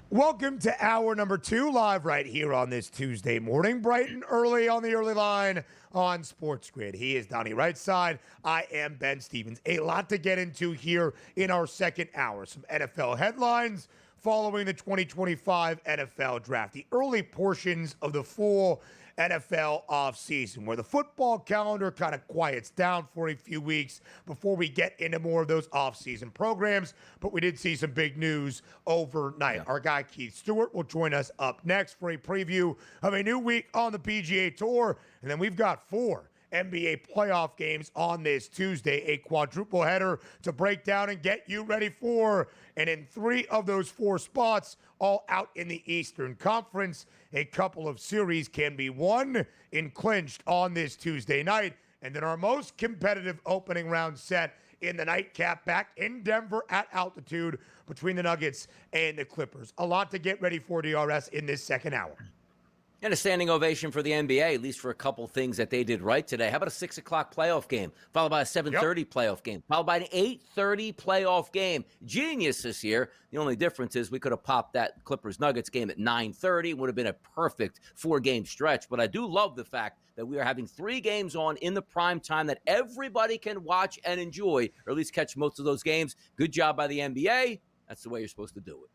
Welcome to hour number 2, live right here on this Tuesday morning, bright and early on the early line on SportsGrid. He is Donnie Rightside. I am Ben Stevens. A lot to get into here in our second hour. Some NFL headlines following the 2025 NFL Draft. The early portions of the full NFL offseason, where the football calendar kind of quiets down for a few weeks before we get into more of those offseason programs. But we did see some big news overnight. Our guy Keith Stewart will join us up next for a preview of a new week on the PGA Tour. And then we've got 4 NBA playoff games on this Tuesday, a quadruple header to break down and get you ready for. And in 3 of those 4 spots, all out in the Eastern Conference, a couple of series can be won and clinched on this Tuesday night. And then our most competitive opening round set in the nightcap back in Denver at altitude between the Nuggets and the Clippers. A lot to get ready for, DRS, in this second hour. And a standing ovation for the NBA, at least for a couple things that they did right today. How about a 6 o'clock playoff game, followed by a 7:30 playoff game, followed by an 8:30 playoff game? Genius this year. The only difference is we could have popped that Clippers-Nuggets game at 9:30. It would have been a perfect 4-game stretch. But I do love the fact that we are having 3 games on in the prime time that everybody can watch and enjoy, or at least catch most of those games. Good job by the NBA. That's the way you're supposed to do it.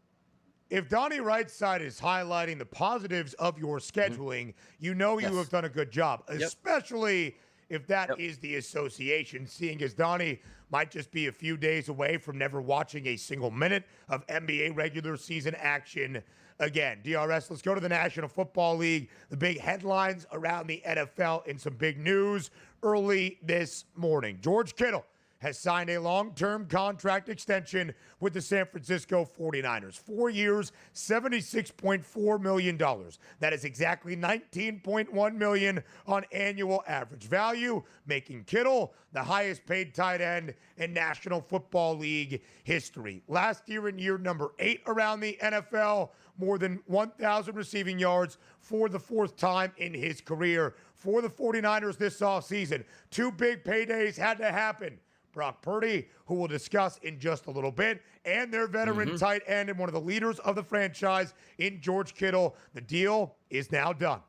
If Donnie Rightside is highlighting the positives of your scheduling, you know you have done a good job, especially if that is the association, seeing as Donnie might just be a few days away from never watching a single minute of NBA regular season action again. DRS, let's go to the National Football League, the big headlines around the NFL, and some big news early this morning. George Kittle has signed a long-term contract extension with the San Francisco 49ers. 4 years, $76.4 million. That is exactly $19.1 million on annual average value, making Kittle the highest paid tight end in National Football League history. Last year, in year number 8 around the NFL, more than 1,000 receiving yards for the 4th time in his career. For the 49ers this offseason, 2 big paydays had to happen. Brock Purdy, who we'll discuss in just a little bit, and their veteran tight end and one of the leaders of the franchise in George Kittle. The deal is now done.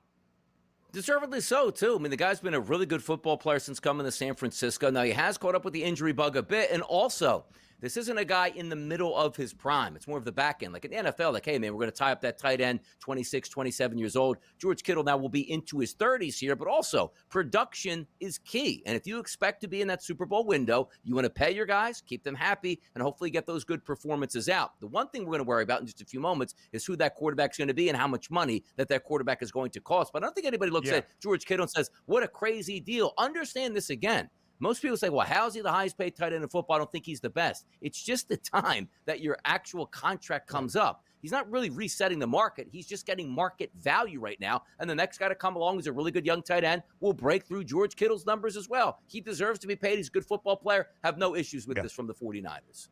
Deservedly so, too. I mean, the guy's been a really good football player since coming to San Francisco. Now, he has caught up with the injury bug a bit, and also, this isn't a guy in the middle of his prime. It's more of the back end. Like in the NFL, like, hey, man, we're going to tie up that tight end, 26, 27 years old. George Kittle now will be into his 30s here, but also production is key. And if you expect to be in that Super Bowl window, you want to pay your guys, keep them happy, and hopefully get those good performances out. The one thing we're going to worry about in just a few moments is who that quarterback's going to be and how much money that quarterback is going to cost. But I don't think anybody looks at George Kittle and says, what a crazy deal. Understand this again. Most people say, well, how's he the highest paid tight end in football? I don't think he's the best. It's just the time that your actual contract comes up. He's not really resetting the market. He's just getting market value right now. And the next guy to come along who's a really good young tight end will break through George Kittle's numbers as well. He deserves to be paid. He's a good football player. Have no issues with this from the 49ers.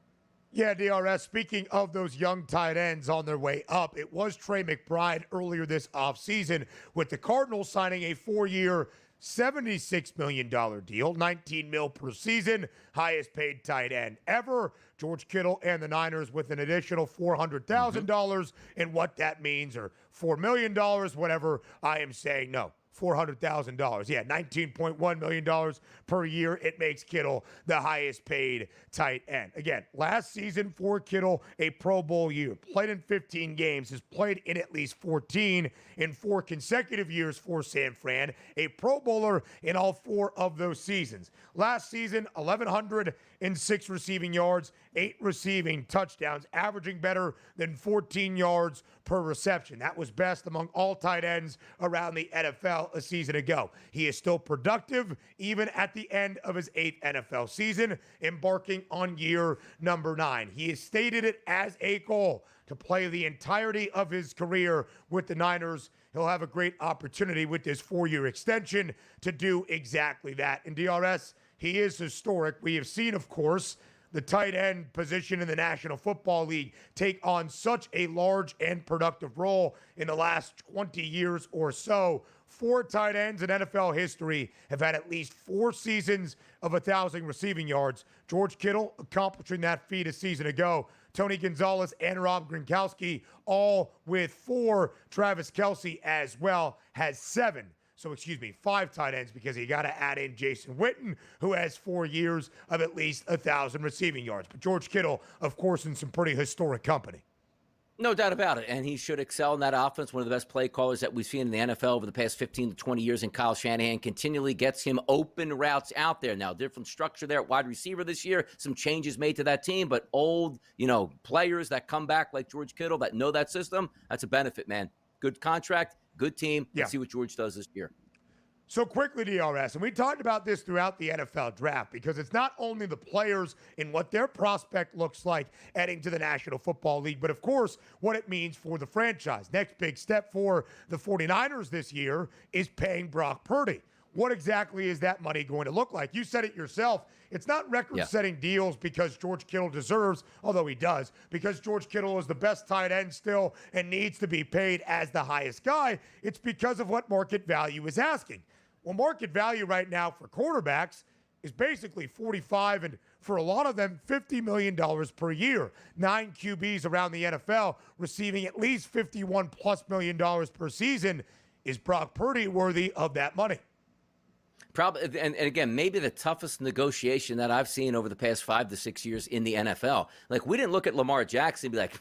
Yeah, DRS, speaking of those young tight ends on their way up, it was Trey McBride earlier this offseason with the Cardinals signing a 4-year, $76 million deal, $19 million per season, highest paid tight end ever. George Kittle and the Niners with an additional $400,000, and what that means, or $4 million, whatever I am saying, no. $400,000. Yeah, $19.1 million per year. It makes Kittle the highest paid tight end. Again, last season for Kittle, a Pro Bowl year. Played in 15 games, has played in at least 14 in 4 consecutive years for San Fran. A Pro Bowler in all 4 of those seasons. Last season, 1,106 receiving yards, 8 receiving touchdowns, averaging better than 14 yards per reception. That was best among all tight ends around the NFL a season ago. He is still productive even at the end of his 8th NFL season, embarking on year number 9. He has stated it as a goal to play the entirety of his career with the Niners. He'll have a great opportunity with this 4-year extension to do exactly that. And DRS, he is historic. We have seen, of course, the tight end position in the National Football League take on such a large and productive role in the last 20 years or so. 4 tight ends in NFL history have had at least 4 seasons of 1,000 receiving yards. George Kittle accomplishing that feat a season ago. Tony Gonzalez, and Rob Gronkowski, all with 4. Travis Kelce as well has 7. So, 5 tight ends, because you got to add in Jason Witten, who has 4 years of at least 1,000 receiving yards. But George Kittle, of course, in some pretty historic company. No doubt about it. And he should excel in that offense. One of the best play callers that we've seen in the NFL over the past 15 to 20 years. And Kyle Shanahan continually gets him open routes out there. Now, different structure there at wide receiver this year. Some changes made to that team. But old, players that come back like George Kittle that know that system, that's a benefit, man. Good contract, good team. Let's see what George does this year. So quickly, DRS, and we talked about this throughout the NFL draft, because it's not only the players and what their prospect looks like heading to the National Football League, but of course, what it means for the franchise. Next big step for the 49ers this year is paying Brock Purdy. What exactly is that money going to look like? You said it yourself. It's not record-setting deals because George Kittle deserves, although he does, because George Kittle is the best tight end still and needs to be paid as the highest guy. It's because of what market value is asking. Well, market value right now for quarterbacks is basically 45, and for a lot of them, $50 million per year. 9 QBs around the NFL receiving at least $51+ million per season. Is Brock Purdy worthy of that money? Probably, and again, maybe the toughest negotiation that I've seen over the past 5 to 6 years in the NFL. Like, we didn't look at Lamar Jackson and be like,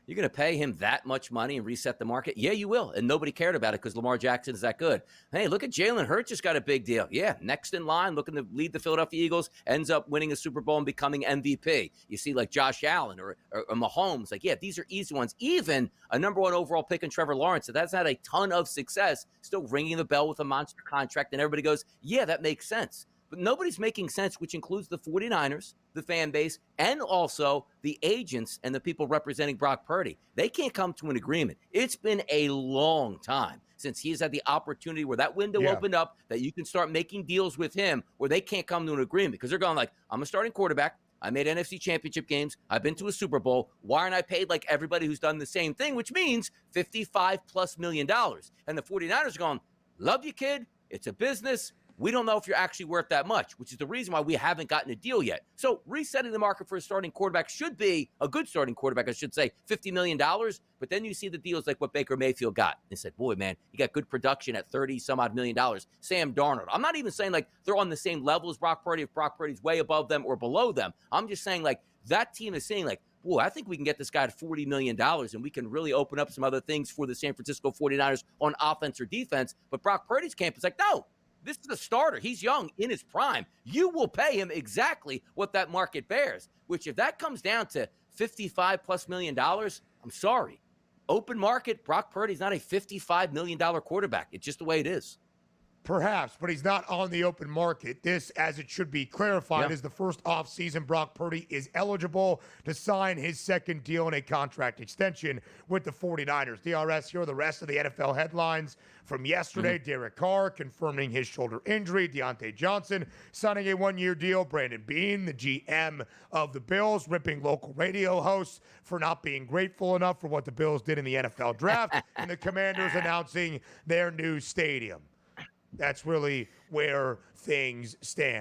you're going to pay him that much money and reset the market? Yeah, you will. And nobody cared about it because Lamar Jackson is that good. Hey, look at Jalen Hurts, just got a big deal. Yeah, next in line, looking to lead the Philadelphia Eagles, ends up winning a Super Bowl and becoming MVP. You see, like Josh Allen or Mahomes, like, yeah, these are easy ones. Even a number 1 overall pick in Trevor Lawrence, that's had a ton of success, still ringing the bell with a monster contract, and everybody goes, yeah, that makes sense. But nobody's making sense, which includes the 49ers, the fan base, and also the agents and the people representing Brock Purdy. They can't come to an agreement. It's been a long time since he's had the opportunity where that window opened up that you can start making deals with him where they can't come to an agreement because they're going like, I'm a starting quarterback. I made NFC championship games. I've been to a Super Bowl. Why aren't I paid like everybody who's done the same thing, which means $55+ million? And the 49ers are going, love you, kid. It's a business. We don't know if you're actually worth that much, which is the reason why we haven't gotten a deal yet. So resetting the market for a starting quarterback should be a good starting quarterback, I should say, $50 million. But then you see the deals like what Baker Mayfield got. They said, boy, man, you got good production at $30-some-odd million. Sam Darnold. I'm not even saying like they're on the same level as Brock Purdy if Brock Purdy's way above them or below them. I'm just saying like that team is saying like, boy, I think we can get this guy at $40 million and we can really open up some other things for the San Francisco 49ers on offense or defense. But Brock Purdy's camp is like, no. This is a starter. He's young, in his prime. You will pay him exactly what that market bears, which if that comes down to $55+ million, I'm sorry. Open market, Brock Purdy's not a $55 million quarterback. It's just the way it is. Perhaps, but he's not on the open market. This, as it should be clarified, is the first offseason Brock Purdy is eligible to sign his second deal in a contract extension with the 49ers. DRS, here are the rest of the NFL headlines from yesterday. Derek Carr confirming his shoulder injury. Diontae Johnson signing a 1-year deal. Brandon Beane, the GM of the Bills, ripping local radio hosts for not being grateful enough for what the Bills did in the NFL draft. And the Commanders announcing their new stadium. That's really where things stand.